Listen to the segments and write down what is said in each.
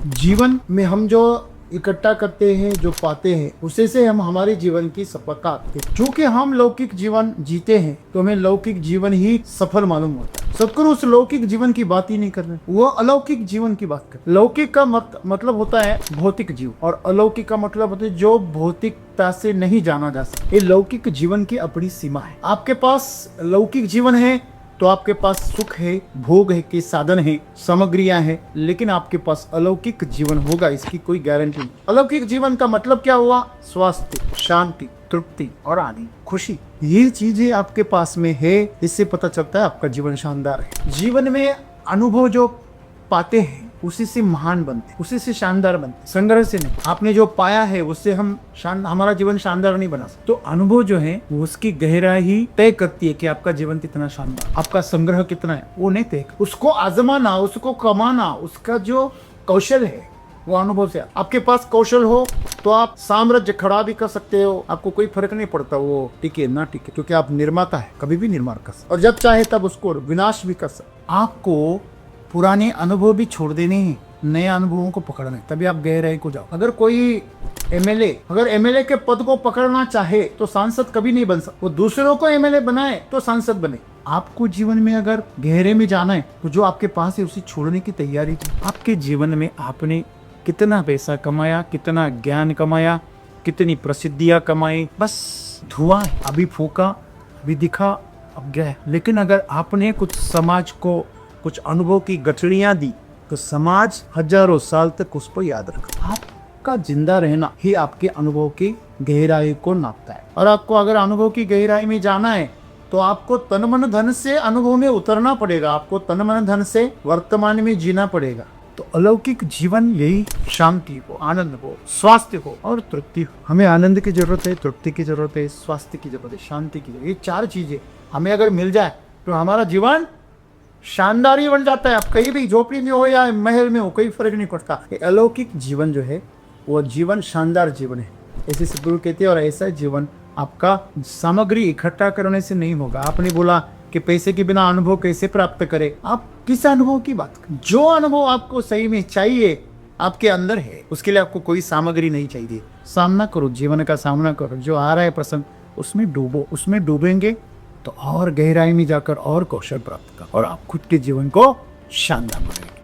जीवन में हम जो इकट्ठा करते हैं, जो पाते हैं, उसी से हम हमारे जीवन की सफलता आती है। क्योंकि हम लौकिक जीवन जीते हैं तो हमें लौकिक जीवन ही सफल मालूम होता है। सदगुरु उस लौकिक जीवन की बात ही नहीं कर रहे, वो अलौकिक जीवन की बात कर रहे। लौकिक का मतलब होता है भौतिक जीव, और अलौकिक का मतलब होता है जो भौतिकता से नहीं जाना जा सकता। ये लौकिक जीवन की अपनी सीमा है। आपके पास लौकिक जीवन है तो आपके पास सुख है, भोग है, के साधन है, सामग्रियां हैं, लेकिन आपके पास अलौकिक जीवन होगा इसकी कोई गारंटी नहीं। अलौकिक जीवन का मतलब क्या हुआ? स्वास्थ्य, शांति, तृप्ति और आनंद, खुशी। ये चीजें आपके पास में है, इससे पता चलता है आपका जीवन शानदार है। जीवन में अनुभव जो पाते हैं उसी से महान बनते, उसी से शानदार बनते, संग्रह से नहीं। आपने जो पाया है उससे हम हमारा जीवन शानदार नहीं बना सकते। तो अनुभव जो है वो उसकी गहराई ही तय करती है कि आपका जीवन कितना शानदार, आपका संग्रह कितना है, वो नहीं तय। उसको आजमाना, उसको कमाना, उसका जो कौशल है वो अनुभव से। आपके पास कौशल हो तो आप साम्राज्य खड़ा भी कर सकते हो, आपको कोई फर्क नहीं पड़ता वो टिके ना टिके, क्योंकि आप निर्माता है, कभी भी निर्माण कर सकते और जब चाहे तब उसको विनाश भी कर सकते। आपको पुराने अनुभव भी छोड़ देने हैं, नए अनुभवों को पकड़ना है, तभी आप गहराई को जाओ। अगर कोई एमएलए के पद को पकड़ना चाहे तो सांसद कभी नहीं बन सकता। वो दूसरों को एमएलए बनाए तो सांसद बने। आपको जीवन में अगर गहरे में जाना है तो जो आपके पास है उसे छोड़ने की तैयारी की। आपके जीवन में आपने कितना पैसा कमाया, कितना ज्ञान कमाया, कितनी प्रसिद्धियां कमाई, बस धुआं है। अभी फूका, अभी दिखा, अब गया। लेकिन अगर आपने कुछ समाज को कुछ अनुभव की गठरियां दी तो समाज हजारों साल तक उसको याद रखा। आपका जिंदा रहना ही आपके अनुभव की गहराई को नापता है। और आपको अगर अनुभव की गहराई में जाना है तो आपको तन मन धन से अनुभव में उतरना पड़ेगा, आपको तन मन धन से वर्तमान में जीना पड़ेगा। तो अलौकिक जीवन यही शांति हो, आनंद हो, स्वास्थ्य हो और तृप्ति हो। हमें आनंद की जरूरत है, तृप्ति की जरूरत है, स्वास्थ्य की जरूरत है, शांति की जरूरत है। ये चार चीजें हमें अगर मिल जाए तो हमारा जीवन शानदार ही बन जाता है। आप कहीं भी झोपड़ी में हो या महल में हो, कोई फर्क नहीं पड़ता। अलौकिक जीवन जो है वो जीवन शानदार जीवन है, ऐसे सदगुरु कहते हैं। और ऐसा जीवन आपका सामग्री इकट्ठा करने से नहीं होगा। आपने बोला कि पैसे के बिना अनुभव कैसे प्राप्त करें? आप किस अनुभव की बात करें? जो अनुभव आपको सही में चाहिए आपके अंदर है, उसके लिए आपको कोई सामग्री नहीं चाहिए। सामना करो, जीवन का सामना करो। जो आ रहा है प्रसंग उसमें डूबो, उसमें डूबेंगे तो और गहराई में जाकर और कौशल प्राप्त कर और आप खुद के जीवन को शानदार बनाएंगे।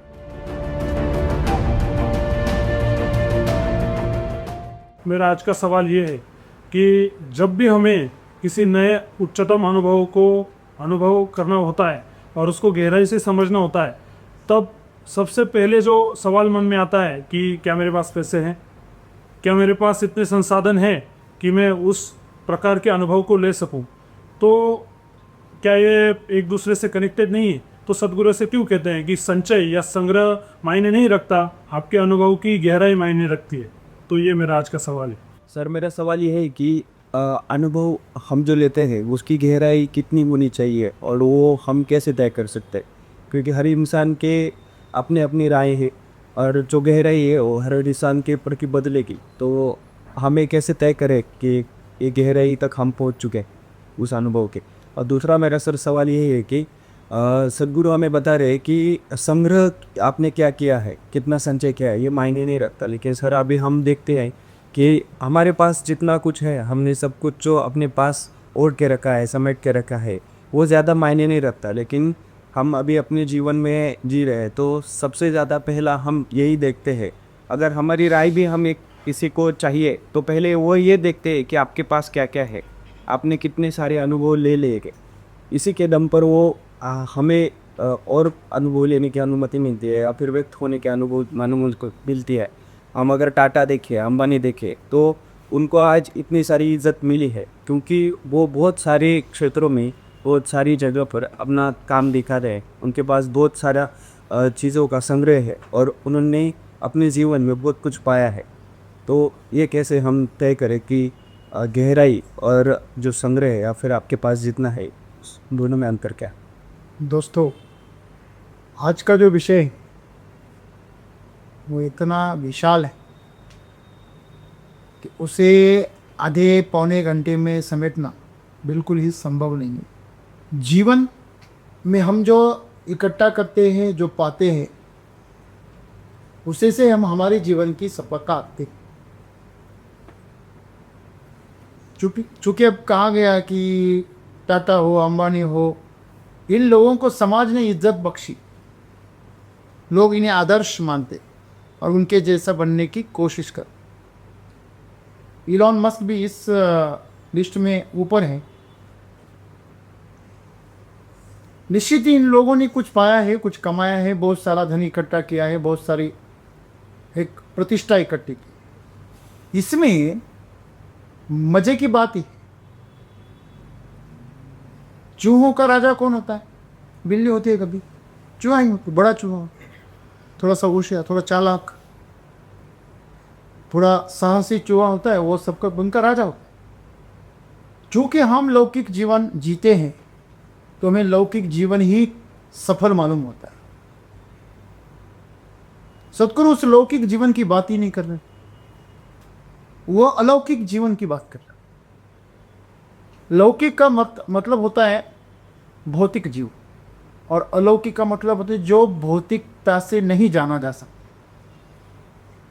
मेरा आज का सवाल ये है कि जब भी हमें किसी नए उच्चतम अनुभव को अनुभव करना होता है और उसको गहराई से समझना होता है, तब सबसे पहले जो सवाल मन में आता है कि क्या मेरे पास पैसे हैं, क्या मेरे पास इतने संसाधन हैं कि मैं उस प्रकार के अनुभव को ले सकूं। तो क्या ये एक दूसरे से कनेक्टेड नहीं है? तो सदगुरु से क्यों कहते हैं कि संचय या संग्रह मायने नहीं रखता, आपके अनुभव की गहराई मायने रखती है? तो ये मेरा आज का सवाल है। सर, मेरा सवाल ये है कि अनुभव हम जो लेते हैं उसकी गहराई कितनी होनी चाहिए और वो हम कैसे तय कर सकते हैं? क्योंकि हर इंसान के अपने अपनी राय है और जो गहराई है वो हर इंसान के ऊपर की बदलेगी। तो हमें कैसे तय करें कि ये गहराई तक हम पहुंच चुके हैं उस अनुभव के? और दूसरा मेरा सर सवाल ये है कि सदगुरु हमें बता रहे हैं कि संग्रह आपने क्या किया है, कितना संचय किया है, ये मायने नहीं रखता। लेकिन सर अभी हम देखते हैं कि हमारे पास जितना कुछ है, हमने सब कुछ जो अपने पास ओढ़ के रखा है, समेट के रखा है, वो ज़्यादा मायने नहीं रखता। लेकिन हम अभी अपने जीवन में जी रहे हैं तो सबसे ज़्यादा पहला हम यही देखते हैं। अगर हमारी राय भी हम एक किसी को चाहिए तो पहले वो ये देखते हैं कि आपके पास क्या क्या है, आपने कितने सारे अनुभव ले लेंगे। इसी के दम पर वो हमें और अनुभव लेने की अनुमति मिलती है या फिर व्यक्त होने की अनुभव को मिलती है। हम अगर टाटा देखें, अंबानी देखें, तो उनको आज इतनी सारी इज्जत मिली है क्योंकि वो बहुत सारे क्षेत्रों में, बहुत सारी जगह पर अपना काम दिखा रहे हैं। उनके पास बहुत सारा चीज़ों का संग्रह है और उन्होंने अपने जीवन में बहुत कुछ पाया है। तो ये कैसे हम तय करें कि गहराई और जो संग्रह है या फिर आपके पास जितना है, दोनों में अंतर क्या? दोस्तों, आज का जो विषय है वो इतना विशाल है कि उसे आधे पौने घंटे में समेटना बिल्कुल ही संभव नहीं है। जीवन में हम जो इकट्ठा करते हैं, जो पाते हैं, उसी से हम हमारे जीवन की सफलता आते हैं। चूंकि अब कहा गया कि टाटा हो, अंबानी हो, इन लोगों को समाज ने इज्जत बख्शी, लोग इन्हें आदर्श मानते और उनके जैसा बनने की कोशिश कर। इलॉन मस्क भी इस लिस्ट में ऊपर है। निश्चित ही इन लोगों ने कुछ पाया है, कुछ कमाया है, बहुत सारा धन इकट्ठा किया है, बहुत सारी एक प्रतिष्ठा इकट्ठी की। इसमें मजे की बात ही, चूहों का राजा कौन होता है? बिल्ली होती है कभी? चूहा ही होता, बड़ा चूहा, थोड़ा सा होशियार, थोड़ा चालाक, थोड़ा साहसी चूहा होता है, वो सबका उनका राजा होता है। चूंकि हम लौकिक जीवन जीते हैं तो हमें लौकिक जीवन ही सफल मालूम होता है। सदगुरु उस लौकिक जीवन की बात ही नहीं कर रहे, वो अलौकिक जीवन की बात कर रहे। लौकिक का मतलब होता है भौतिक जीव, और अलौकिक का मतलब होता है जो भौतिकता से नहीं जाना जा सकता।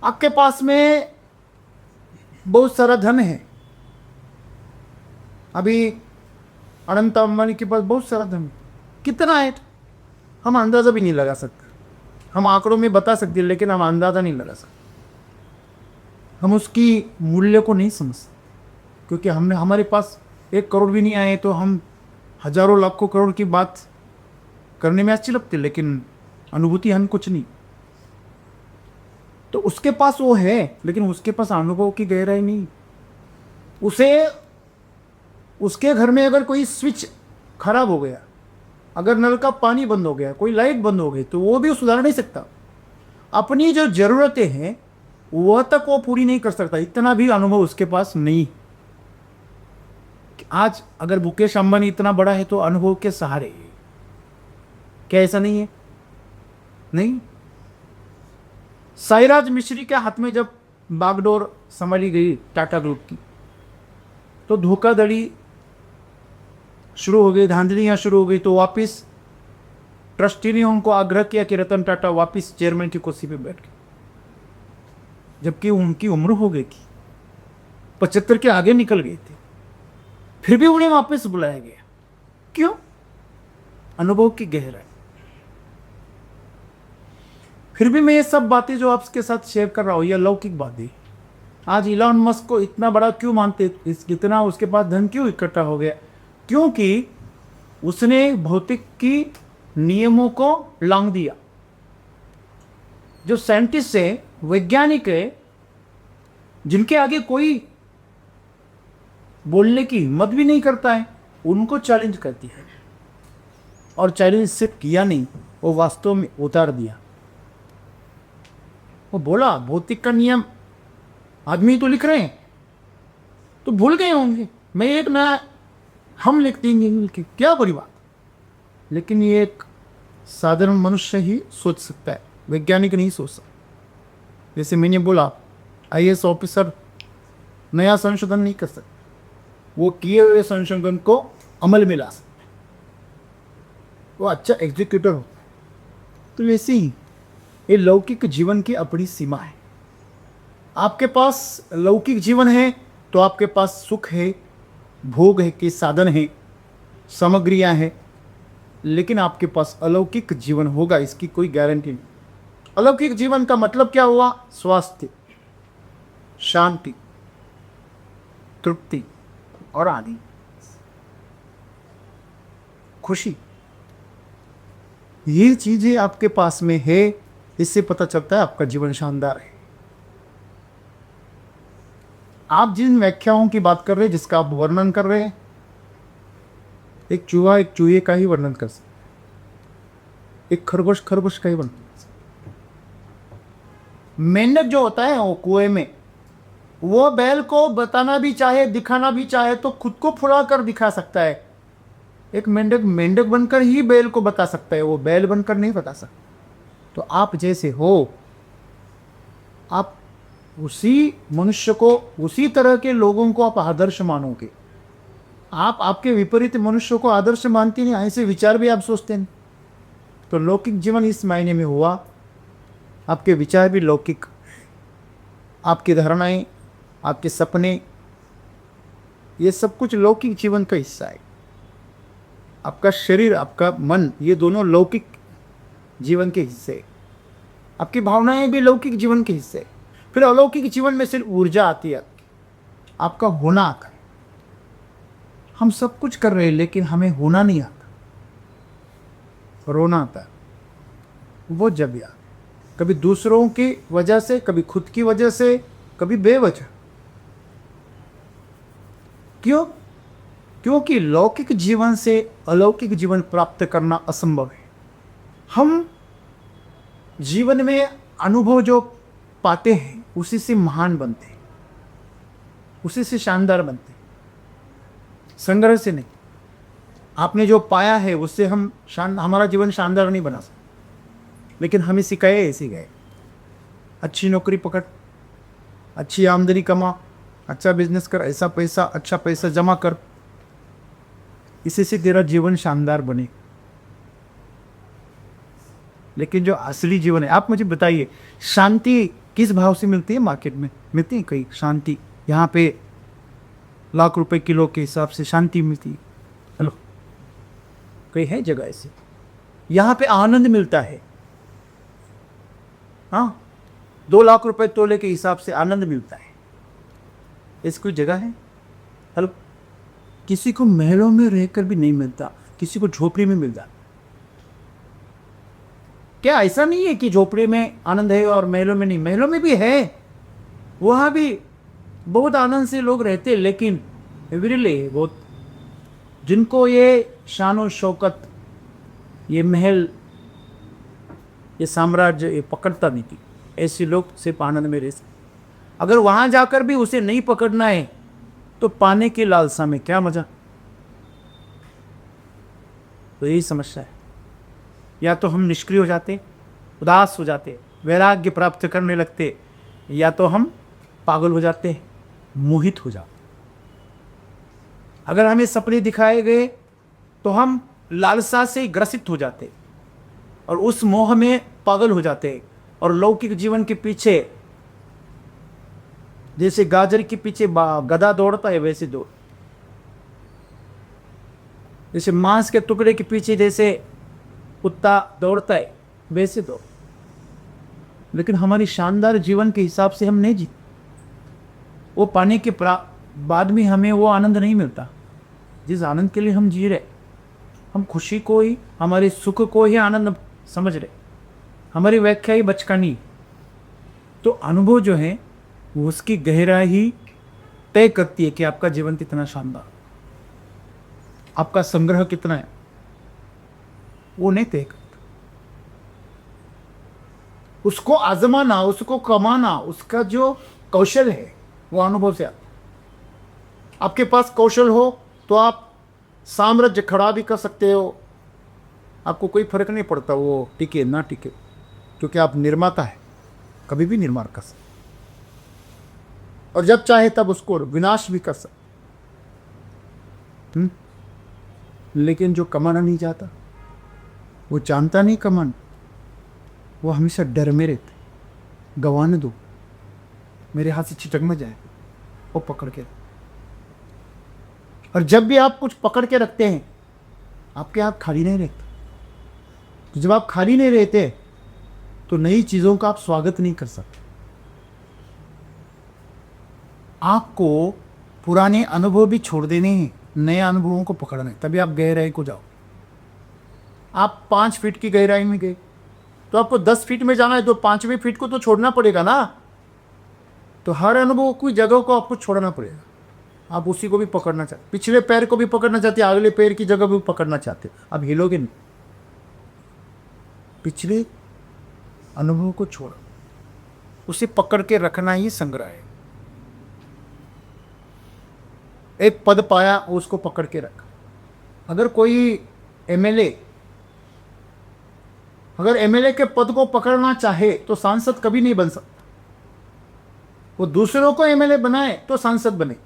आपके पास में बहुत सारा धन है, अभी अनंत अंबानी के पास बहुत सारा धन है, कितना है हम अंदाज़ा भी नहीं लगा सकते। हम आंकड़ों में बता सकते हैं लेकिन हम अंदाज़ा नहीं लगा सकते, हम उसकी मूल्य को नहीं समझ सकते, क्योंकि हमारे पास 1 करोड़ भी नहीं आए तो हम हजारों लाखों करोड़ की बात करने में अच्छी लगती, लेकिन अनुभूति हम कुछ नहीं। तो उसके पास वो है लेकिन उसके पास अनुभव की गहराई नहीं। उसके घर में अगर कोई स्विच खराब हो गया, अगर नल का पानी बंद हो गया, कोई लाइट बंद हो गई, तो वो भी सुधार नहीं सकता। अपनी जो ज़रूरतें हैं वह तक वो पूरी नहीं कर सकता, इतना भी अनुभव उसके पास नहीं। आज अगर मुकेश अंबानी इतना बड़ा है तो अनुभव के सहारे है, क्या ऐसा नहीं है? नहीं। साईराज मिस्त्री के हाथ में जब बागडोर संभाली गई टाटा ग्रुप की, तो धोखाधड़ी शुरू हो गई, धांधलियाँ शुरू हो गई, तो वापस ट्रस्टी ने उनको आग्रह किया कि रतन टाटा वापस चेयरमैन की कुर्सी पे बैठ गए, जबकि उनकी उम्र हो गई थी, 75 के आगे निकल गए थे, फिर भी उन्हें वापस बुलाया गया। क्यों? अनुभव की गहराई। फिर भी मैं ये सब बातें जो आपके साथ शेयर कर रहा हूँ, ये लौकिक बातें। आज इलॉन मस्क को इतना बड़ा क्यों मानते, इतना उसके पास धन क्यों इकट्ठा हो गया? क्योंकि उसने भौतिक की नियमों को लांघ दिया। जो साइंटिस्ट है, वैज्ञानिक है, जिनके आगे कोई बोलने की हिम्मत भी नहीं करता है, उनको चैलेंज करती है, और चैलेंज सिर्फ किया नहीं, वो वास्तव में उतार दिया। वो बोला भौतिक का नियम आदमी तो लिख रहे हैं, तो भूल गए होंगे, मैं एक नया हम लिख देंगे मिलके, क्या बड़ी बात। लेकिन ये एक साधारण मनुष्य ही सोच सकता है, वैज्ञानिक नहीं सोच सकता। जैसे मैंने बोला, IAS ऑफिसर नया संशोधन नहीं कर सकते, वो किए हुए संशोधन को अमल में ला सकते, वो अच्छा एग्जीक्यूटर हो। तो वैसे ही ये लौकिक जीवन की अपनी सीमा है। आपके पास लौकिक जीवन है तो आपके पास सुख है, भोग है के साधन है, सामग्रियां हैं, लेकिन आपके पास अलौकिक जीवन होगा, इसकी कोई गारंटी नहीं। अलौकिक जीवन का मतलब क्या हुआ? स्वास्थ्य, शांति, तृप्ति और आदि, खुशी। ये चीजें आपके पास में है, इससे पता चलता है आपका जीवन शानदार है। आप जिन व्याख्याओं की बात कर रहे हैं, जिसका आप वर्णन कर रहे हैं, एक चूहा एक चूहे का ही वर्णन कर सकता है, एक खरगोश खरगोश का ही वर्णन कर सकता है। मेंढक जो होता है वो कुएं में, वो बैल को बताना भी चाहे, दिखाना भी चाहे, तो खुद को फुला कर दिखा सकता है। एक मेंढक मेंढक बनकर ही बैल को बता सकता है, वो बैल बनकर नहीं बता सकता। तो आप जैसे हो, आप उसी मनुष्य को, उसी तरह के लोगों को आप आदर्श मानोगे। आप आपके विपरीत मनुष्य को आदर्श मानते नहीं, ऐसे विचार भी आप सोचते नहीं। तो लौकिक जीवन इस मायने में हुआ आपके विचार भी लौकिक, आपकी धारणाएं, आपके सपने, ये सब कुछ लौकिक जीवन का हिस्सा है। आपका शरीर, आपका मन, ये दोनों लौकिक जीवन के हिस्से हैं। आपकी भावनाएं भी लौकिक जीवन के हिस्से हैं। फिर अलौकिक जीवन में सिर्फ ऊर्जा आती है, आपका होना आता है। हम सब कुछ कर रहे हैं लेकिन हमें होना नहीं आता, रोना आता है। वो जब यार कभी दूसरों की वजह से, कभी खुद की वजह से, कभी बेवजह। क्यों? क्योंकि लौकिक जीवन से अलौकिक जीवन प्राप्त करना असंभव है। हम जीवन में अनुभव जो पाते हैं उसी से महान बनते हैं, उसी से शानदार बनते हैं, संग्रह से नहीं। आपने जो पाया है उससे हम हमारा जीवन शानदार नहीं बना सकते, लेकिन हमें सिखाए ऐसे गए, अच्छी नौकरी पकड़, अच्छी आमदनी कमा, अच्छा बिजनेस कर, ऐसा पैसा, अच्छा पैसा जमा कर, इसी से तेरा जीवन शानदार बने। लेकिन जो असली जीवन है, आप मुझे बताइए, शांति किस भाव से मिलती है? मार्केट में मिलती है कहीं शांति? यहाँ पे लाख रुपए किलो के हिसाब से शांति मिलती है? हेलो, कहीं है जगह ऐसी? यहाँ पे आनंद मिलता है। हाँ, 2 लाख रुपए तोले के हिसाब से आनंद मिलता है। ऐसी कोई जगह है? हेलो, किसी को महलों में रहकर भी नहीं मिलता, किसी को झोपड़ी में मिलता। क्या ऐसा नहीं है कि झोपड़ी में आनंद है और महलों में नहीं? महलों में भी है, वहाँ भी बहुत आनंद से लोग रहते हैं, लेकिन विरले बहुत, जिनको ये शान और शौकत, ये महल, ये साम्राज्य ये पकड़ता नहीं थी, ऐसे लोग सिर्फ आनंद में रह सकते। अगर वहाँ जाकर भी उसे नहीं पकड़ना है तो पाने की लालसा में क्या मजा? तो यही समस्या है। या तो हम निष्क्रिय हो जाते, उदास हो जाते, वैराग्य प्राप्त करने लगते, या तो हम पागल हो जाते, मोहित हो जाते। अगर हमें सपने दिखाए गए तो हम लालसा से ग्रसित हो जाते और उस मोह में पागल हो जाते और लौकिक जीवन के पीछे, जैसे गाजर के पीछे गधा दौड़ता है वैसे दौड़, जैसे मांस के टुकड़े के पीछे जैसे कुत्ता दौड़ता है वैसे दौड़। लेकिन हमारी शानदार जीवन के हिसाब से हम नहीं जीते। वो पाने के बाद में हमें वो आनंद नहीं मिलता जिस आनंद के लिए हम जी रहे। हम खुशी को ही, हमारे सुख को ही आनंद समझ रहे, हमारी व्याख्या ही बचकानी। तो अनुभव जो है वो उसकी गहराई ही तय करती है कि आपका जीवन कितना शानदार, आपका संग्रह कितना है, वो नहीं तय करता। उसको आजमाना, उसको कमाना, उसका जो कौशल है वो अनुभव से आता। आपके पास कौशल हो तो आप साम्राज्य खड़ा भी कर सकते हो, आपको कोई फर्क नहीं पड़ता वो टिके ना टिके, क्योंकि आप निर्माता है, कभी भी निर्माण कर सकते और जब चाहे तब उसको विनाश भी कर सकते। लेकिन जो कमाना नहीं चाहता, वो जानता नहीं कमाना, वो हमेशा डर में रहते, गंवाने दो, मेरे हाथ से छिटक में जाए, वो पकड़ के। और जब भी आप कुछ पकड़ के रखते हैं, आपके हाथ खाली नहीं रहते। तो जब आप खाली नहीं रहते तो नई चीज़ों का आप स्वागत नहीं कर सकते। आपको पुराने अनुभव भी छोड़ देने हैं, नए अनुभवों को पकड़ना है, तभी आप गहराई को जाओ। आप 5 फीट की गहराई में गए तो आपको 10 फीट में जाना है, तो 5वें फीट को तो छोड़ना पड़ेगा ना। तो हर अनुभव की जगह को आपको छोड़ना पड़ेगा। आप उसी को भी पकड़ना चाहते, पिछले पैर को भी पकड़ना चाहते, अगले पैर की जगह भी पकड़ना चाहते, अब हिलोगे नहीं। पिछले अनुभव को छोड़ो, उसे पकड़ के रखना ही संग्रह है। एक पद पाया, उसको पकड़ के रखा। अगर कोई एमएलए के पद को पकड़ना चाहे तो सांसद कभी नहीं बन सकता। वो दूसरों को एमएलए बनाए तो सांसद बने।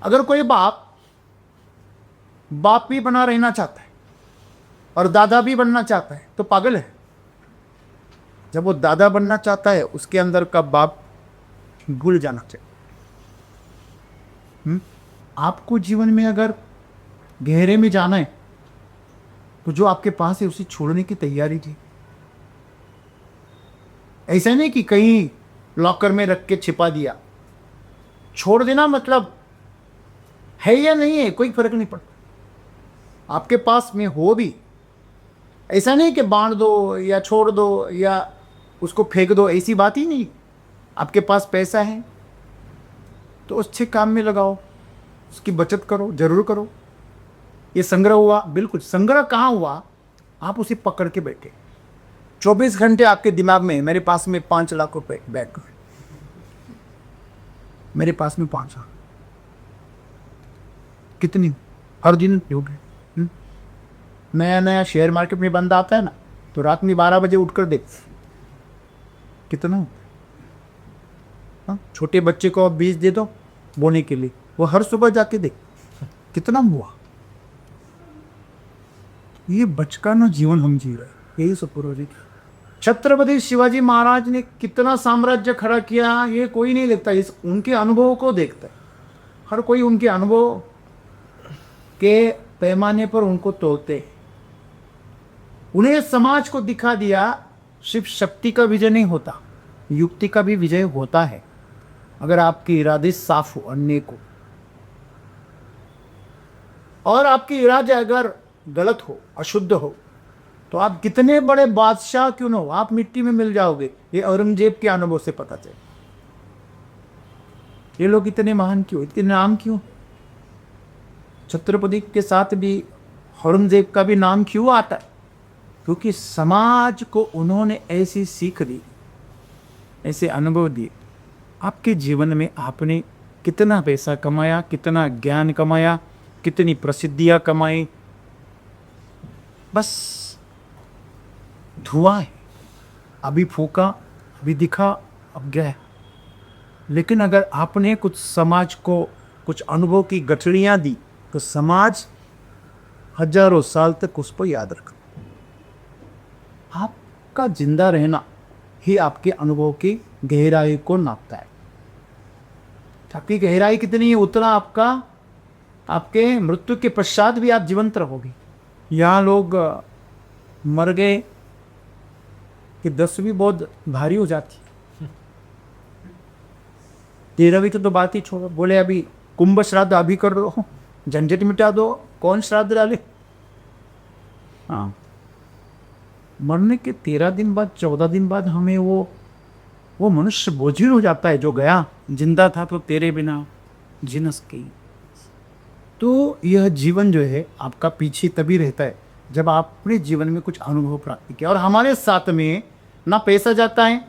अगर कोई बाप भी बना रहना चाहता है और दादा भी बनना चाहता है तो पागल है। जब वो दादा बनना चाहता है उसके अंदर का बाप भूल जाना चाहिए। आपको जीवन में अगर गहरे में जाना है तो जो आपके पास है उसे छोड़ने की तैयारी की। ऐसा नहीं कि कहीं लॉकर में रख के छिपा दिया, छोड़ देना मतलब है या नहीं है कोई फर्क नहीं पड़ता। आपके पास में हो भी, ऐसा नहीं कि बांध दो या छोड़ दो या उसको फेंक दो, ऐसी बात ही नहीं। आपके पास पैसा है तो अच्छे काम में लगाओ, उसकी बचत करो, जरूर करो। ये संग्रह हुआ, बिल्कुल संग्रह कहाँ हुआ, आप उसे पकड़ के बैठे 24 घंटे आपके दिमाग में मेरे पास में 5 लाख रुपए बैंक में, मेरे पास में 5 लाख, कितनी हर दिन लोगे। नया नया शेयर मार्केट में बंदा आता है ना, तो रात में 12 बजे उठकर देख कितना। छोटे बच्चे को आप बीज दे दो बोने के लिए, वो हर सुबह जाके देख कितना हुआ। ये बचकाना जीवन हम जी रहे हैं, यही सब पूर्वज। छत्रपति शिवाजी महाराज ने कितना साम्राज्य खड़ा किया ये कोई नहीं देखता, इस उनके अनुभव को देखता है। हर कोई उनके अनुभव के पैमाने पर उनको तोलते हैं। उन्हें समाज को दिखा दिया सिर्फ शक्ति का विजय नहीं होता, युक्ति का भी विजय होता है अगर आपकी इरादे साफ हो, अन्य को। और आपकी इरादे अगर गलत हो, अशुद्ध हो, तो आप कितने बड़े बादशाह क्यों ना हो, आप मिट्टी में मिल जाओगे। ये औरंगजेब के अनुभव से पता चले। ये लोग इतने महान क्यों, इतने नाम क्यों। छत्रपति के साथ भी औरंगजेब का भी नाम क्यों आता है, क्योंकि समाज को उन्होंने ऐसी सीख दी, ऐसे अनुभव दिए। आपके जीवन में आपने कितना पैसा कमाया, कितना ज्ञान कमाया, कितनी प्रसिद्धियां कमाई, बस धुआं है। अभी फूका, अभी दिखा, अब गया। लेकिन अगर आपने कुछ समाज को कुछ अनुभव की गठरियां दी तो समाज हजारों साल तक उसको याद रखा। आपका जिंदा रहना ही आपके अनुभव की गहराई को नापता है। आपकी गहराई कितनी है उतना आपका, आपके मृत्यु के पश्चात भी आप जीवंत रहोगे। यहाँ लोग मर गए कि 10 भी बहुत भारी हो जाती, 13वीं तो बात ही छोड़ो। बोले अभी कुंभ श्राद्ध अभी कर दो, झंझट मिटा दो, कौन श्राद्ध डाले। हाँ, मरने के 13 दिन बाद, 14 दिन बाद हमें वो मनुष्य बोझिल हो जाता है जो गया। जिंदा था तो तेरे बिना जिनस की। तो यह जीवन जो है आपका पीछे तभी रहता है जब आपने जीवन में कुछ अनुभव प्राप्त किया। और हमारे साथ में ना पैसा जाता है,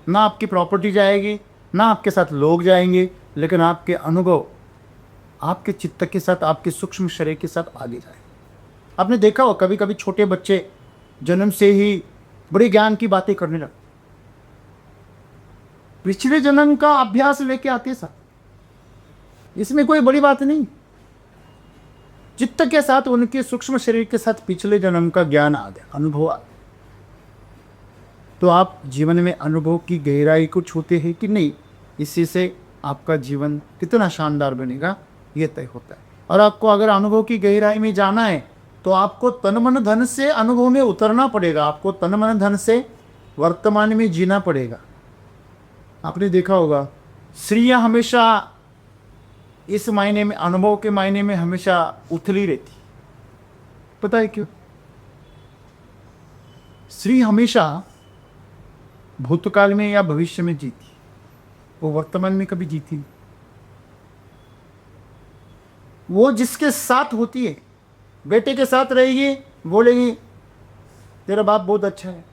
ना आपकी प्रॉपर्टी जाएगी, ना आपके साथ लोग जाएंगे, लेकिन आपके अनुभव आपके चित्त के साथ, आपके सूक्ष्म शरीर के साथ आगे जाए। आपने देखा हो कभी कभी छोटे बच्चे जन्म से ही बड़े ज्ञान की बातें करने लगते, पिछले जन्म का अभ्यास लेके आते साथ। इसमें कोई बड़ी बात नहीं, चित्त के साथ, उनके सूक्ष्म शरीर के साथ पिछले जन्म का ज्ञान आ गया, अनुभव आ गया। तो आप जीवन में अनुभव की गहराई को छूते हैं कि नहीं, इसी से आपका जीवन कितना शानदार बनेगा ये तय होता है। और आपको अगर अनुभव की गहराई में जाना है तो आपको तन मन धन से अनुभव में उतरना पड़ेगा। आपको तन मन धन से वर्तमान में जीना पड़ेगा। आपने देखा होगा स्त्रियां हमेशा इस मायने में, अनुभव के मायने में हमेशा उथली रहती। पता है क्यों? स्त्री हमेशा भूतकाल में या भविष्य में जीती, वो वर्तमान में कभी जीती नहीं। वो जिसके साथ होती है, बेटे के साथ रहेगी, बोलेगी तेरा बाप बहुत अच्छा है।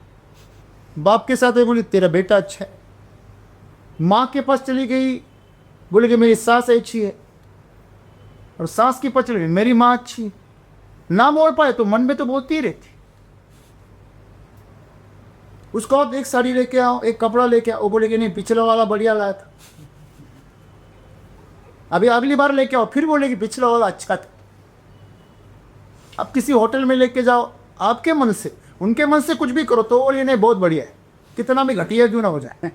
बाप के साथ है, बोले तेरा बेटा अच्छा है। माँ के पास चली गई, बोलेगी मेरी सास अच्छी है। और सास के पास चली गई, मेरी माँ अच्छी है। ना बोल पाए तो मन में तो बोलती ही रहती। उसको आप एक साड़ी लेके आओ, एक कपड़ा लेके आओ, वो बोलेगी नहीं पिछला वाला बढ़िया लाया था। अभी अगली बार लेके आओ, फिर बोलेगी पिछला वाला अच्छा था। अब किसी होटल में लेके जाओ, आपके मन से, उनके मन से कुछ भी करो तो बोलिए नहीं बहुत बढ़िया है। कितना भी घटिया क्यों ना हो जाए,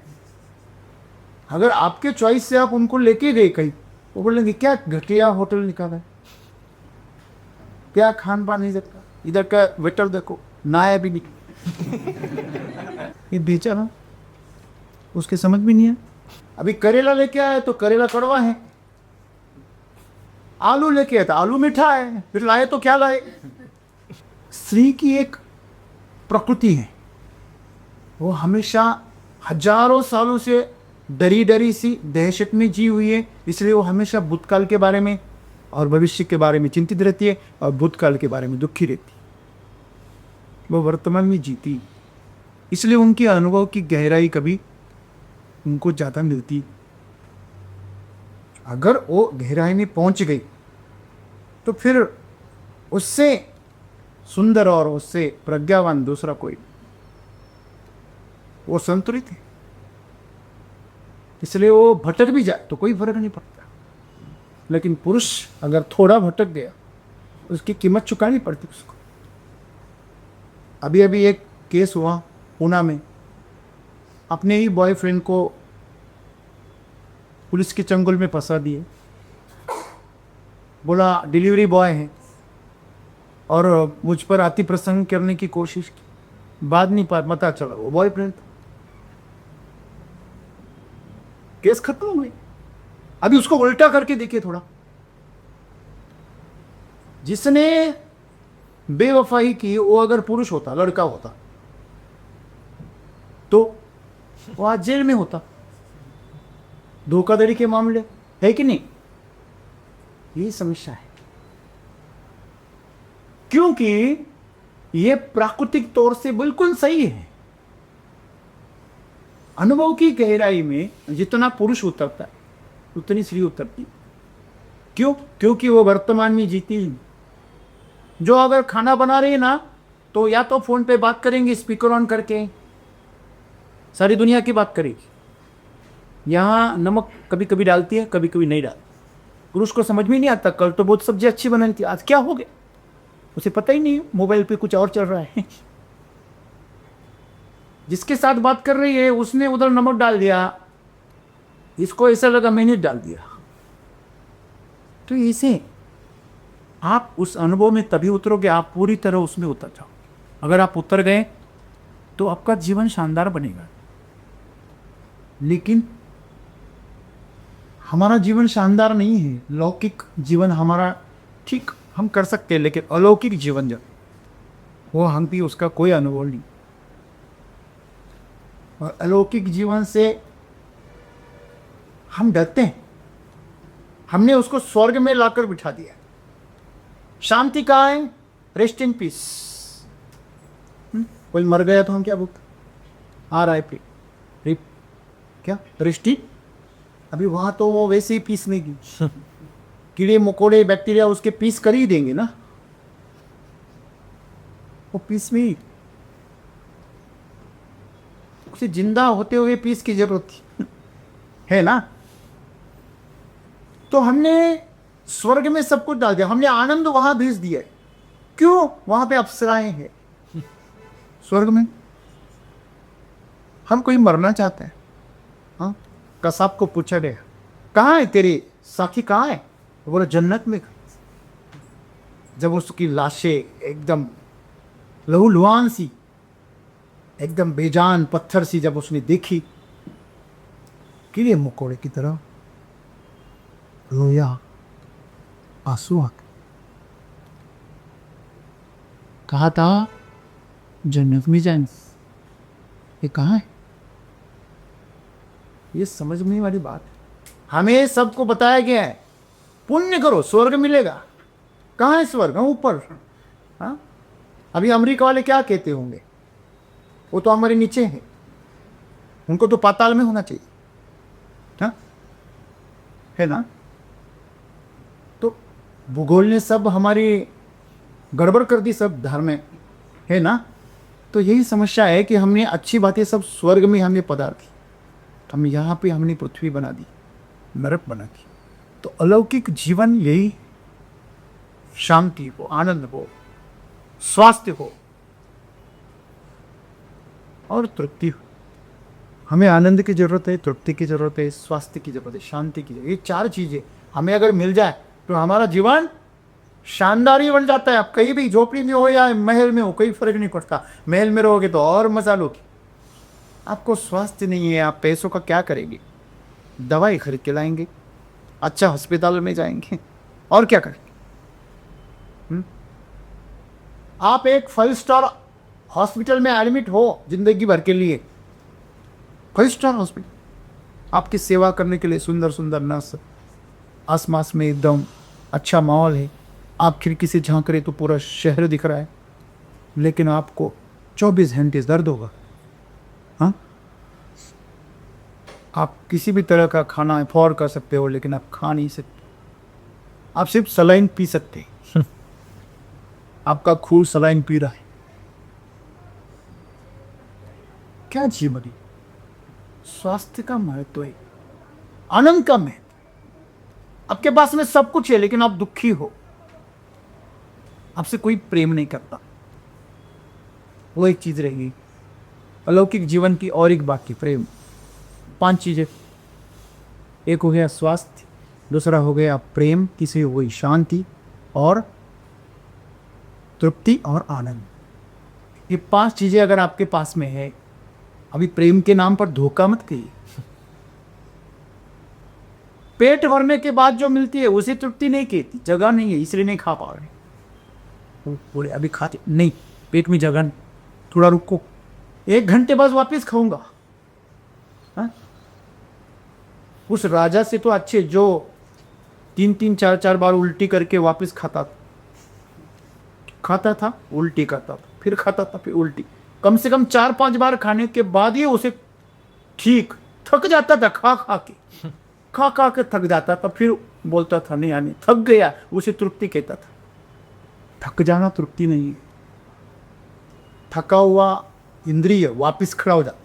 अगर आपके चॉइस से आप उनको लेके गए कहीं, वो बोलेंगे क्या घटिया होटल निकाला है, क्या खान पान नहीं सकता, इधर का वेटर देखो नहाया भी नहीं। ये बेचा ना, उसके समझ भी नहीं है। अभी करेला लेके आए तो करेला कड़वा है, आलू लेके आए तो आलू मीठा है, फिर लाए तो क्या लाए। स्त्री की एक प्रकृति है, वो हमेशा हजारों सालों से डरी डरी सी दहशत में जी हुई है, इसलिए वो हमेशा भूतकाल के बारे में और भविष्य के बारे में चिंतित रहती है और भूतकाल के बारे में दुखी रहती है। वो वर्तमान में जीती, इसलिए उनके अनुभव की गहराई कभी उनको ज़्यादा मिलती। अगर वो गहराई में पहुंच गई तो फिर उससे सुंदर और उससे प्रज्ञावान दूसरा कोई, वो संतुलित है, इसलिए वो भटक भी जाए तो कोई फर्क नहीं पड़ता। लेकिन पुरुष अगर थोड़ा भटक गया, उसकी कीमत चुकानी पड़ती उसको। अभी अभी एक केस हुआ पूना में, अपने ही बॉयफ्रेंड को पुलिस के चंगुल में फंसा दिए, बोला डिलीवरी बॉय है और मुझ पर अति प्रसंग करने की कोशिश की, बाद नहीं पता चला वो बॉयफ्रेंड था। केस खत्म हो गई। अभी उसको उल्टा करके देखिए थोड़ा, जिसने बेवफाई की वो अगर पुरुष होता, लड़का होता, तो वो आज जेल में होता। धोखाधड़ी के मामले है कि नहीं, यही समस्या है, क्योंकि ये प्राकृतिक तौर से बिल्कुल सही है। अनुभव की गहराई में जितना पुरुष उतरता है उतनी स्त्री उतरती। क्यों? क्योंकि वो वर्तमान में जीती। जो अगर खाना बना रही है ना, तो या तो फोन पे बात करेंगे स्पीकर ऑन करके, सारी दुनिया की बात करेगी। यहाँ नमक कभी कभी डालती है, कभी कभी नहीं डालती। पुरुष को समझ में नहीं आता, कल तो बहुत सब्जी अच्छी बनानी थी, आज क्या हो गया, उसे पता ही नहीं, मोबाइल पे कुछ और चल रहा है। जिसके साथ बात कर रही है उसने उधर नमक डाल दिया, इसको ऐसा लगा मैंने डाल दिया। तो इसे आप उस अनुभव में तभी उतरोगे, आप पूरी तरह उसमें उतर जाओ। अगर आप उतर गए तो आपका जीवन शानदार बनेगा। लेकिन हमारा जीवन शानदार नहीं है, लौकिक जीवन हमारा ठीक हम कर सकते हैं, लेकिन अलौकिक जीवन जब वो हम भी उसका कोई अनुभव नहीं। और अलौकिक जीवन से हम डरते हैं, हमने उसको स्वर्ग में लाकर बिठा दिया। शांति कहाँ है? Rest in peace. कोई मर गया तो हम क्या बोलते, RIP, रिप क्या रेस्ट इन। अभी वहां तो वो वैसे ही पीस नहीं की, कीड़े मकोड़े बैक्टीरिया उसके पीस कर ही देंगे ना, वो पीस में उसे जिंदा होते हुए पीस की जरूरत थी, है ना। तो हमने स्वर्ग में सब कुछ डाल दिया, हमने आनंद वहां भेज दिया। क्यों? वहां पे अप्सराएं हैं। स्वर्ग में हम कोई मरना चाहते हैं, हाँ, कसाब को पूछा गया कहाँ है तेरी साथी, कहाँ है, बोला जन्नत में। जब उसकी लाशें एकदम लहूलुहान सी, एकदम बेजान पत्थर सी जब उसने देखी, कीड़े मकोड़े की तरह रोया, आंसू आ गए। कहा था जन्नत में जाए, ये कहाँ है? ये समझने वाली बात है। हमें सबको बताया गया है पुण्य करो स्वर्ग मिलेगा। कहाँ है स्वर्ग? ऊपर। हाँ, अभी अमेरिका वाले क्या कहते होंगे, वो तो हमारे नीचे हैं, उनको तो पाताल में होना चाहिए, हाँ, है ना। तो भूगोल ने सब हमारी गड़बड़ कर दी, सब धर्म है ना। तो यही समस्या है कि हमने अच्छी बातें सब स्वर्ग में हमने पदार दी, हम यहाँ पे हमने पृथ्वी बना दी, नरक बना दी। तो अलौकिक जीवन यही शांति हो, आनंद हो, स्वास्थ्य हो और तृप्ति हो। हमें आनंद की जरूरत है, तृप्ति की जरूरत है, स्वास्थ्य की जरूरत है, शांति की जरूरत है। ये चार चीजें हमें अगर मिल जाए तो हमारा जीवन शानदार ही बन जाता है। आप कहीं भी झोपड़ी में हो या महल में हो, कोई फर्क नहीं पड़ता। महल में रहोगे तो और मजा लोगे। आपको स्वास्थ्य नहीं है, आप पैसों का क्या करेंगे? दवाई खरीद के लाएंगे, अच्छा हॉस्पिटल में जाएंगे, और क्या करेंगे? आप एक 5 स्टार हॉस्पिटल में एडमिट हो जिंदगी भर के लिए, 5 स्टार हॉस्पिटल, आपकी सेवा करने के लिए सुंदर सुंदर नर्स, आसपास में एकदम अच्छा माहौल है, आप खिड़की से झांक रहे तो पूरा शहर दिख रहा है, लेकिन आपको 24 घंटे दर्द होगा। हाँ, आप किसी भी तरह का खाना अफोर्ड कर सकते हो, लेकिन आप खा नहीं सकते। आप सिर्फ सलाइन पी सकते हैं। आपका खून सलाइन पी रहा है। क्या जीवन है? स्वास्थ्य का महत्व है, आनंद का महत्व। आपके पास में सब कुछ है, लेकिन आप दुखी हो, आपसे कोई प्रेम नहीं करता, वो एक चीज रहेगी। अलौकिक जीवन की और एक बाकी प्रेम। 5 चीजें। एक हो गया स्वास्थ्य, दूसरा हो गया प्रेम, किसी हो गई शांति और तृप्ति और आनंद। ये 5 चीजें अगर आपके पास में है, अभी प्रेम के नाम पर धोखा मत करिए। पेट भरने के बाद जो मिलती है उसे तृप्ति नहीं कहती। जगह नहीं है इसलिए नहीं खा पा रहे, बोले अभी खाते नहीं, पेट में जगह नहीं, थोड़ा रुको, 1 घंटे बाद वापस खाऊंगा। हाँ? उस राजा से तो अच्छे जो 3-3 4-4 बार उल्टी करके वापस खाता था, उल्टी करता था, फिर खाता था, फिर उल्टी, कम से कम 4-5 बार खाने के बाद ही उसे ठीक थक जाता था। खा खा के थक जाता था, फिर बोलता था नहीं यानी थक गया, उसे तृप्ति कहता था। थक जाना तृप्ति नहीं है। थका हुआ इंद्रिय वापस खड़ा हो जाता।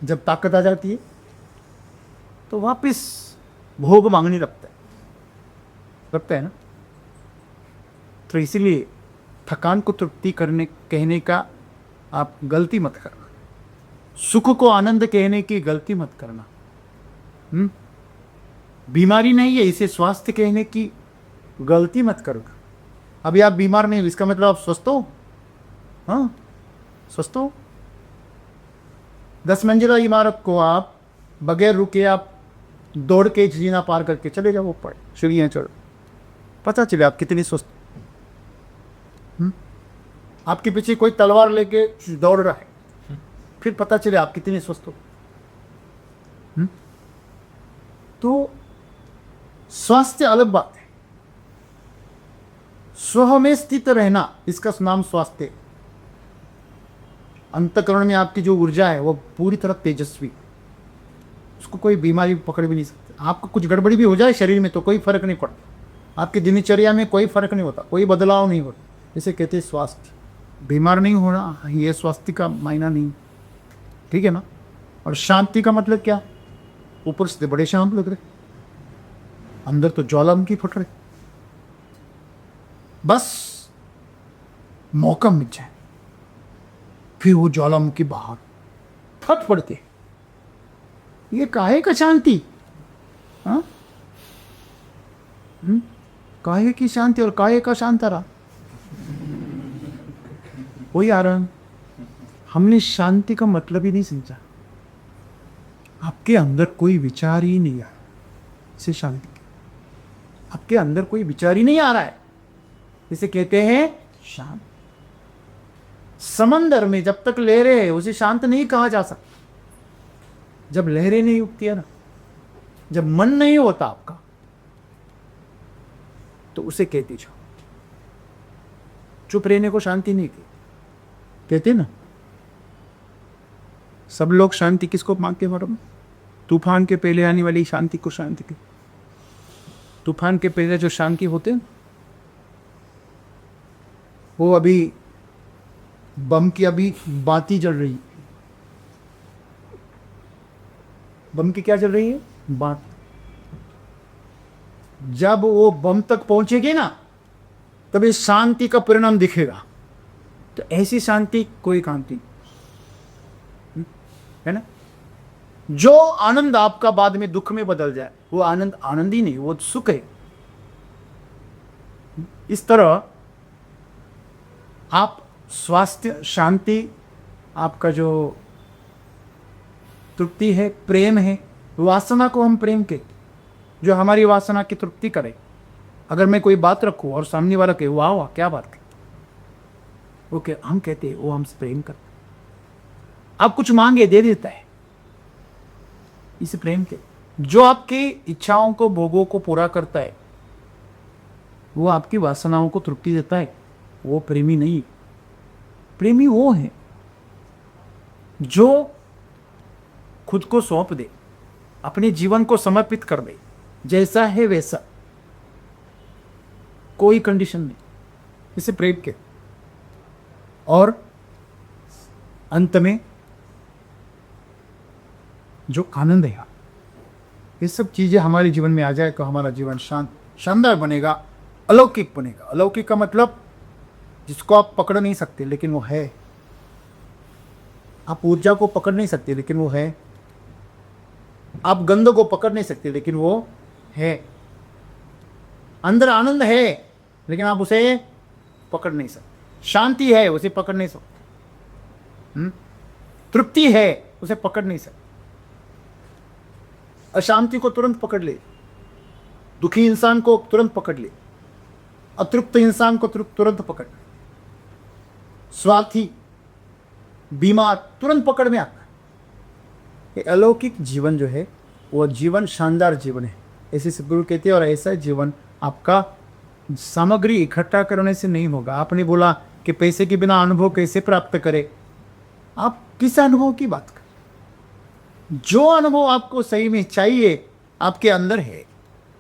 जब ताकत आ जाती है तो वापस भोग मांगने लगता है ना। तो इसीलिए थकान को तृप्ति करने कहने का आप गलती मत करना, सुख को आनंद कहने की गलती मत करना। बीमारी नहीं है इसे स्वास्थ्य कहने की गलती मत करो। अभी आप बीमार नहीं हो इसका मतलब आप स्वस्थ हो। हाँ, स्वस्थ हो। 10 मंजिला इमारत को आप बगैर रुके आप दौड़ के जीना पार करके चले जाओ ऊपर, सीढ़ियाँ चढ़ो, पता चले आप कितनी स्वस्थ। आपके पीछे कोई तलवार लेके दौड़ रहा है, फिर पता चले आप कितने स्वस्थ हो। तो स्वास्थ्य अलग बात है। स्व में स्थित रहना, इसका नाम स्वास्थ्य है। अंतःकरण में आपकी जो ऊर्जा है वो पूरी तरह तेजस्वी, उसको कोई बीमारी पकड़ भी नहीं सकती। आपको कुछ गड़बड़ी भी हो जाए शरीर में तो कोई फर्क नहीं पड़ता, आपकी दिनचर्या में कोई फर्क नहीं होता, कोई बदलाव नहीं होता। इसे कहते हैं स्वास्थ्य। बीमार नहीं होना ये स्वास्थ्य का मायना नहीं, ठीक है ना। और शांति का मतलब क्या? ऊपर से बड़े शांत लग रहे, अंदर तो ज्वालामुखी फट रहे। बस मौका मिल जाए फिर वो ज्वालामुखी बाहर फट पड़ते। ये काहे का शांति? हाँ, काहे की शांति और काहे का शांतरा, वही आ रहा। हमने शांति का मतलब ही नहीं समझा। आपके अंदर कोई विचार ही नहीं आ रहा, इसे शांति। आपके अंदर कोई विचार ही नहीं आ रहा है, इसे कहते हैं शांत। समंदर में जब तक लहरें है उसे शांत नहीं कहा जा सकता। जब लहरें नहीं उठती है ना, जब मन नहीं होता आपका, तो उसे कहते जाओ। चुप रहने को शांति नहीं कहते ना। सब लोग शांति किसको मांगते मैडम? तूफान के पहले आने वाली शांति को शांति की। तूफान के पहले जो शांति होते हैं वो अभी बम की अभी बाती जल रही। बम की क्या जल रही है? बात। जब वो बम तक पहुंचेगी ना तभी शांति का परिणाम दिखेगा। तो ऐसी शांति कोई काम नहीं। है ना। जो आनंद आपका बाद में दुख में बदल जाए वो आनंद आनंद ही नहीं, वो सुख है। इस तरह आप स्वास्थ्य, शांति, आपका जो तृप्ति है, प्रेम है, वासना को हम प्रेम के, जो हमारी वासना की तृप्ति करे। अगर मैं कोई बात रखूं और सामने वाला कहे वाह वाह क्या बात है, ओके, हम कहते हैं वो हमसे प्रेम करता है। आप कुछ मांगे दे देता है, इसे प्रेम के। जो आपकी इच्छाओं को, भोगों को पूरा करता है, वो आपकी वासनाओं को तृप्ति देता है, वो प्रेमी नहीं। प्रेमी वो है जो खुद को सौंप दे, अपने जीवन को समर्पित कर दे, जैसा है वैसा, कोई कंडीशन नहीं, इसे प्रेम के। और अंत में जो आनंद है, ये सब चीजें हमारे जीवन में आ जाए तो हमारा जीवन शानदार बनेगा, अलौकिक बनेगा। अलौकिक का मतलब जिसको आप पकड़ नहीं सकते लेकिन वो है। आप ऊर्जा को पकड़ नहीं सकते लेकिन वो है। आप गंध को पकड़ नहीं सकते लेकिन वो है। अंदर आनंद है लेकिन आप उसे पकड़ नहीं सकते। शांति है, उसे पकड़ नहीं सकते। तृप्ति है, उसे पकड़ नहीं सकते। अशांति को तुरंत पकड़ ले, दुखी इंसान को तुरंत पकड़ ले, अतृप्त इंसान को तुरंत पकड़ ले, स्वार्थी, बीमार तुरंत पकड़ में आता है। ये अलौकिक जीवन जो है वो जीवन शानदार जीवन है, ऐसे सदगुरु कहते हैं। और ऐसा जीवन आपका सामग्री इकट्ठा करने से नहीं होगा। आपने बोला कि पैसे के बिना अनुभव कैसे प्राप्त करें, आप किस अनुभव की बात करें? जो अनुभव आपको सही में चाहिए आपके अंदर है,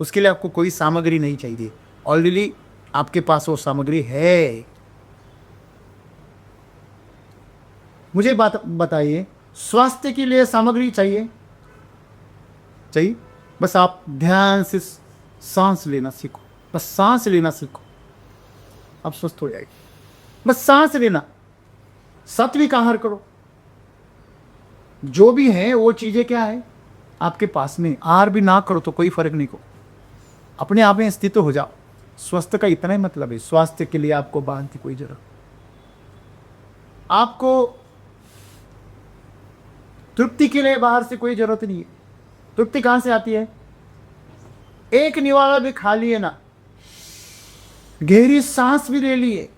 उसके लिए आपको कोई सामग्री नहीं चाहिए, ऑलरेडी आपके पास वो सामग्री है। मुझे बात बताइए, स्वास्थ्य के लिए सामग्री चाहिए? बस आप ध्यान से सांस लेना सीखो, बस सांस लेना सीखो, आप स्वस्थ हो जाएगी। बस सांस लेना, सात्विक आहार करो, जो भी है वो चीजें क्या है आपके पास में। आहार भी ना करो तो कोई फर्क नहीं को, अपने आप में स्थित हो जाओ। स्वस्थ का इतना ही मतलब है, स्वास्थ्य के लिए आपको बाहर की कोई जरूरत, आपको तृप्ति के लिए बाहर से कोई जरूरत नहीं है। तृप्ति कहां से आती है? एक निवाला भी खा लिए ना, गहरी सांस भी ले लिए,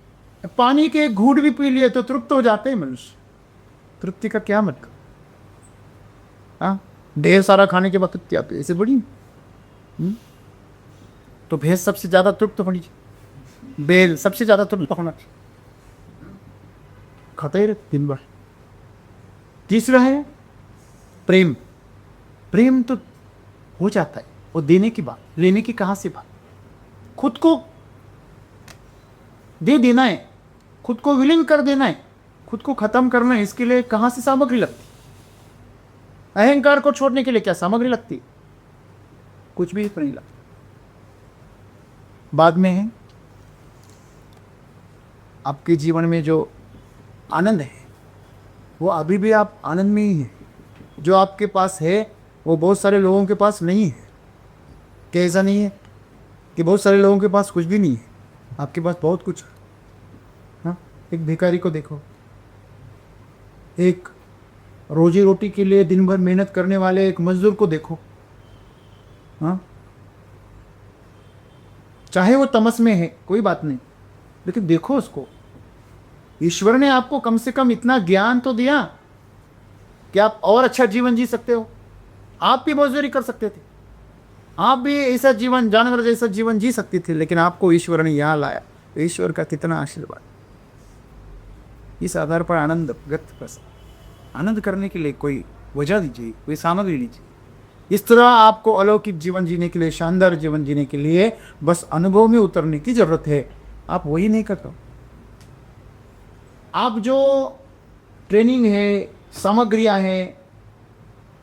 पानी के एक घूंट भी पी लिए तो तृप्त हो जाते हैं मनुष्य। तृप्ति का क्या मतलब? हाँ, ढेर सारा खाने के बाद तृप्ति आती है, ऐसे बड़ी। तो भैंस सबसे ज्यादा तृप्त होनी चाहिए, बैल सबसे ज्यादा तृप्त होना चाहिए, खाता ही रहते दिन भर। तीसरा है प्रेम। प्रेम तो हो जाता है, वो देने की बात, लेने की कहां से बात? खुद को दे देना है, खुद को विलीन कर देना है, खुद को खत्म करना है। इसके लिए कहां से सामग्री लगती? अहंकार को छोड़ने के लिए क्या सामग्री लगती? कुछ भी नहीं लगता। बाद में है आपके जीवन में जो आनंद है वो अभी भी आप आनंद में ही है। जो आपके पास है वो बहुत सारे लोगों के पास नहीं है। क्या ऐसा नहीं है कि बहुत सारे लोगों के पास कुछ भी नहीं है? आपके पास बहुत कुछ है। हाँ, एक भिखारी को देखो, एक रोजी रोटी के लिए दिन भर मेहनत करने वाले एक मजदूर को देखो। हाँ, चाहे वो तमस में है कोई बात नहीं, लेकिन देखो उसको। ईश्वर ने आपको कम से कम इतना ज्ञान तो दिया कि आप और अच्छा जीवन जी सकते हो। आप भी मजदूरी कर सकते थे, आप भी ऐसा जीवन, जानवर जैसा जीवन जी सकते थे, लेकिन आपको ईश्वर ने यहाँ लाया। ईश्वर का कितना आशीर्वाद। इस आधार पर आनंद व्यक्त कर सकते। आनंद करने के लिए कोई वजह दीजिए, कोई सामग्री लीजिए। इस तरह आपको अलौकिक जीवन जीने के लिए, शानदार जीवन जीने के लिए बस अनुभव में उतरने की जरूरत है। आप वही नहीं करते। आप जो ट्रेनिंग है, सामग्रियां हैं,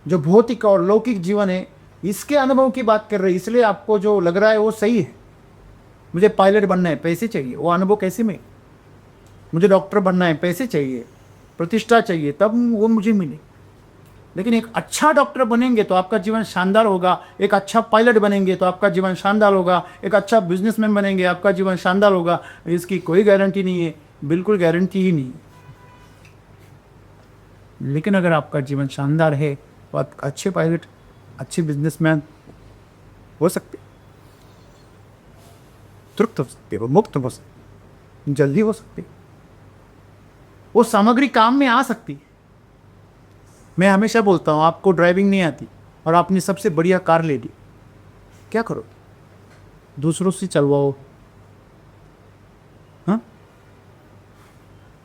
जो भौतिक और लौकिक जीवन है, इसके अनुभव की बात कर रहे हैं। इसलिए आपको जो लग रहा है वो सही है। मुझे पायलट बनना है, पैसे चाहिए, वो अनुभव कैसे मिले? मुझे डॉक्टर बनना है, पैसे चाहिए, प्रतिष्ठा चाहिए, तब वो मुझे मिले। लेकिन एक अच्छा डॉक्टर बनेंगे तो आपका जीवन शानदार होगा, एक अच्छा पायलट बनेंगे तो आपका जीवन शानदार होगा, एक अच्छा बिजनेसमैन बनेंगे आपका जीवन शानदार होगा। इसकी कोई गारंटी नहीं है, बिल्कुल गारंटी ही नहीं। लेकिन अगर आपका जीवन शानदार है तो आप अच्छे पायलट, अच्छे बिजनेसमैन हो सकते, तृप्त हो सकते हो, मुक्त हो सकते, जल्दी हो सकते, वो सामग्री काम में आ सकती है। मैं हमेशा बोलता हूँ आपको ड्राइविंग नहीं आती और आपने सबसे बढ़िया कार ले ली, क्या करो? दूसरों से चलवाओ। हाँ,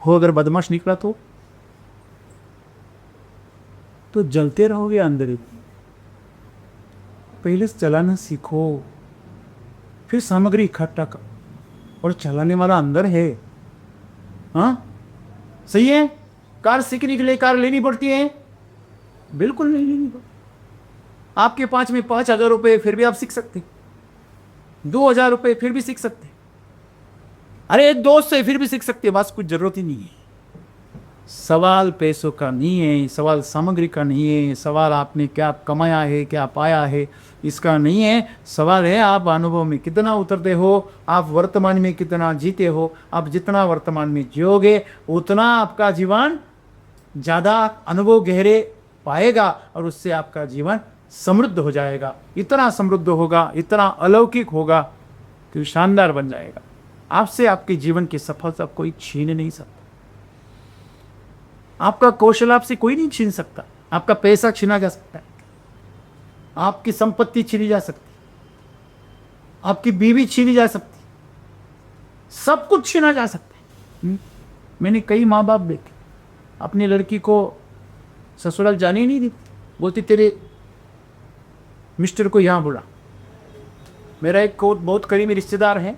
हो अगर बदमाश निकला तो जलते रहोगे अंदर ही। पहले से चलाना सीखो, फिर सामग्री इकट्ठा करो, और चलाने वाला अंदर है। हाँ, सही है। कार सीखने के लिए कार लेनी पड़ती है? बिल्कुल नहीं लेनी पड़ती। आपके पास में 5,000 रुपये फिर भी आप सीख सकते, 2,000 रुपये फिर भी सीख सकते, अरे एक दोस्त से फिर भी सीख सकते, बस कुछ जरूरत ही नहीं है। सवाल पैसों का नहीं है, सवाल सामग्री का नहीं है, सवाल आपने क्या कमाया है, क्या पाया है, इसका नहीं है। सवाल है आप अनुभव में कितना उतरते हो, आप वर्तमान में कितना जीते हो। आप जितना वर्तमान में जियोगे उतना आपका जीवन ज़्यादा अनुभव गहरे पाएगा और उससे आपका जीवन समृद्ध हो जाएगा। इतना समृद्ध होगा, इतना अलौकिक होगा कि शानदार बन जाएगा। आपसे आपके जीवन की सफलता कोई छीन नहीं सकता। आपका कौशल आपसे कोई नहीं छीन सकता। आपका पैसा छीना जा सकता है, आपकी संपत्ति छीनी जा सकती, आपकी बीवी छीनी जा सकती, सब कुछ छीना जा सकता है। मैंने कई माँ बाप देखे अपनी लड़की को ससुराल जाने ही नहीं दी, बोलती तेरे मिस्टर को यहाँ बुला। मेरा एक बहुत करीबी रिश्तेदार है,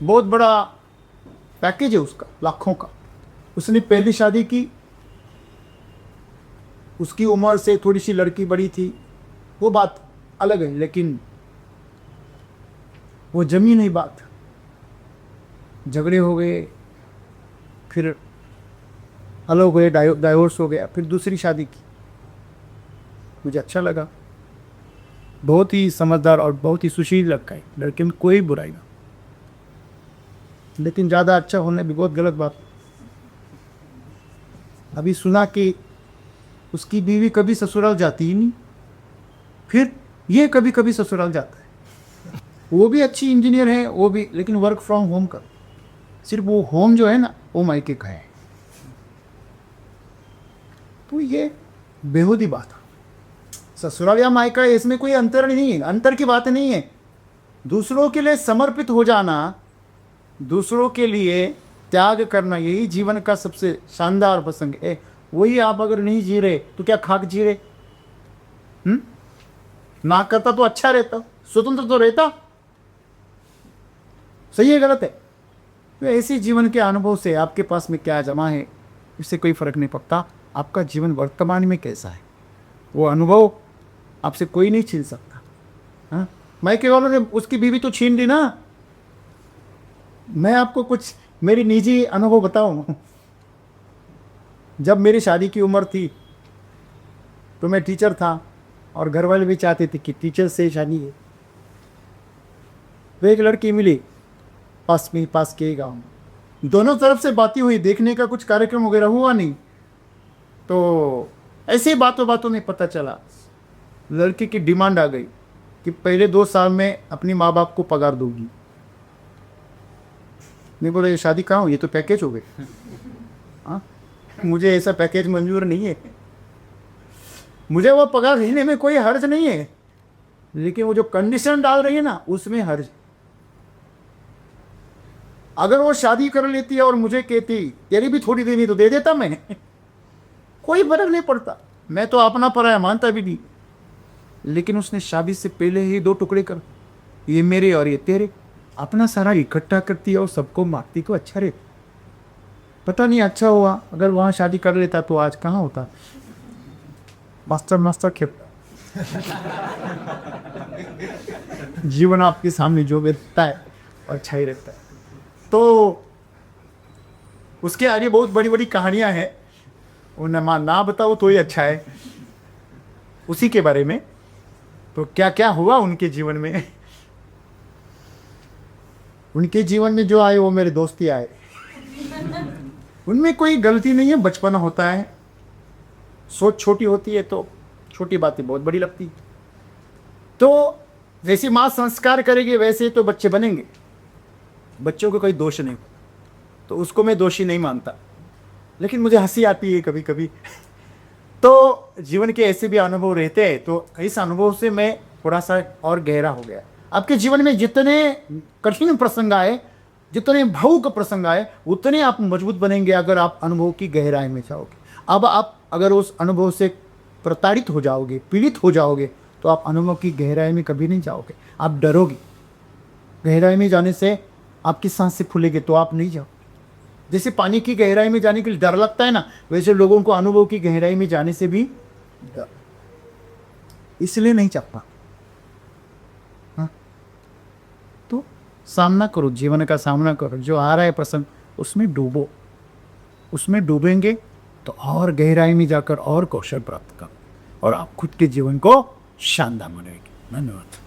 बहुत बड़ा पैकेज है उसका, लाखों का। उसने पहली शादी की, उसकी उम्र से थोड़ी सी लड़की बड़ी थी, वो बात अलग है, लेकिन वो जमी नहीं बात। झगड़े हो गए, फिर अलग हुए, डाइवोर्स हो गया, फिर दूसरी शादी की। मुझे अच्छा लगा, बहुत ही समझदार और बहुत ही सुशील लड़का है, लड़के में कोई बुराई ना, लेकिन ज़्यादा अच्छा होने भी बहुत गलत बात। अभी सुना कि उसकी बीवी कभी ससुराल जाती ही नहीं, फिर ये कभी कभी ससुराल जाता है। वो भी अच्छी इंजीनियर है, वो भी, लेकिन वर्क फ्रॉम होम कर, सिर्फ वो होम जो है ना वो मायके का है। तो ये बेहूदी बात है। ससुराल या मायका इसमें कोई अंतर नहीं है, अंतर की बात नहीं है। दूसरों के लिए समर्पित हो जाना, दूसरों के लिए त्याग करना, यही जीवन का सबसे शानदार प्रसंग है। वही आप अगर नहीं जी रहे तो क्या खाक जी रहे? ना करता तो अच्छा रहता, स्वतंत्र तो रहता। सही है गलत है? तो ऐसे जीवन के अनुभव से आपके पास में क्या जमा है इससे कोई फर्क नहीं पड़ता। आपका जीवन वर्तमान में कैसा है वो अनुभव आपसे कोई नहीं छीन सकता। हाँ, मायके वालों ने उसकी बीवी तो छीन ली ना। मैं आपको कुछ मेरी निजी अनुभव बताऊं। जब मेरी शादी की उम्र थी तो मैं टीचर था और घर वाले भी चाहते थे कि टीचर से शादी है। तो एक लड़की मिली, पास के गाँव में, दोनों तरफ से बातें हुई, देखने का कुछ कार्यक्रम वगैरह हुआ नहीं। तो ऐसे ही बातों में पता चला लड़की की डिमांड आ गई कि पहले 2 साल में अपनी माँ बाप को पगार दूंगी। नहीं बोला ये शादी कहाँ हो, ये तो पैकेज हो गए। हाँ, मुझे ऐसा पैकेज मंजूर नहीं है। मुझे वो पगार लेने में कोई हर्ज नहीं है, लेकिन वो जो कंडीशन डाल रही है ना उसमें हर्ज। अगर वो शादी कर लेती है और मुझे कहती तेरी भी थोड़ी देनी तो दे देता मैं, कोई फर्क नहीं पड़ता, मैं तो अपना पराया मानता भी नहीं। लेकिन उसने शादी से पहले ही 2 टुकड़े कर, ये मेरे और ये तेरे, अपना सारा इकट्ठा करती है और सबको मारती को अच्छा रहता। पता नहीं अच्छा हुआ, अगर वहाँ शादी कर लेता तो आज कहाँ होता, मास्टर खेपता। जीवन आपके सामने जो बीतता है और अच्छा ही रहता है। तो उसके आगे बहुत बड़ी बड़ी कहानियाँ हैं, उन्हें ना बताओ तो ही अच्छा है। उसी के बारे में तो क्या क्या हुआ उनके जीवन में। उनके जीवन में जो आए वो मेरे दोस्त ही आए। उनमें कोई गलती नहीं है, बचपना होता है, सोच छोटी होती है तो छोटी बातें बहुत बड़ी लगती है। तो जैसी माँ संस्कार करेगी वैसे तो बच्चे बनेंगे। बच्चों को कोई दोष नहीं, तो उसको मैं दोषी नहीं मानता, लेकिन मुझे हंसी आती है कभी कभी। तो जीवन के ऐसे भी अनुभव रहते हैं, तो इस अनुभव से मैं थोड़ा सा और गहरा हो गया। आपके जीवन में जितने कठिन प्रसंग आए, जितने भावुक प्रसंग आए, उतने आप मजबूत बनेंगे अगर आप अनुभव की गहराई में जाओगे। अब आप अगर उस अनुभव से प्रताड़ित हो जाओगे, पीड़ित हो जाओगे, तो आप अनुभव की गहराई में कभी नहीं जाओगे, आप डरोगे। गहराई में जाने से आपकी सांसें फूलेगी तो आप नहीं जाओ। जैसे पानी की गहराई में जाने के लिए डर लगता है ना, वैसे लोगों को अनुभव की गहराई में जाने से भी डर, इसलिए नहीं चाहता। हाँ? तो सामना करो, जीवन का सामना करो। जो आ रहा है प्रसंग उसमें डूबो, उसमें डूबेंगे तो और गहराई में जाकर और कौशल प्राप्त करो और आप खुद के जीवन को शानदार बनाएंगे। धन्यवाद।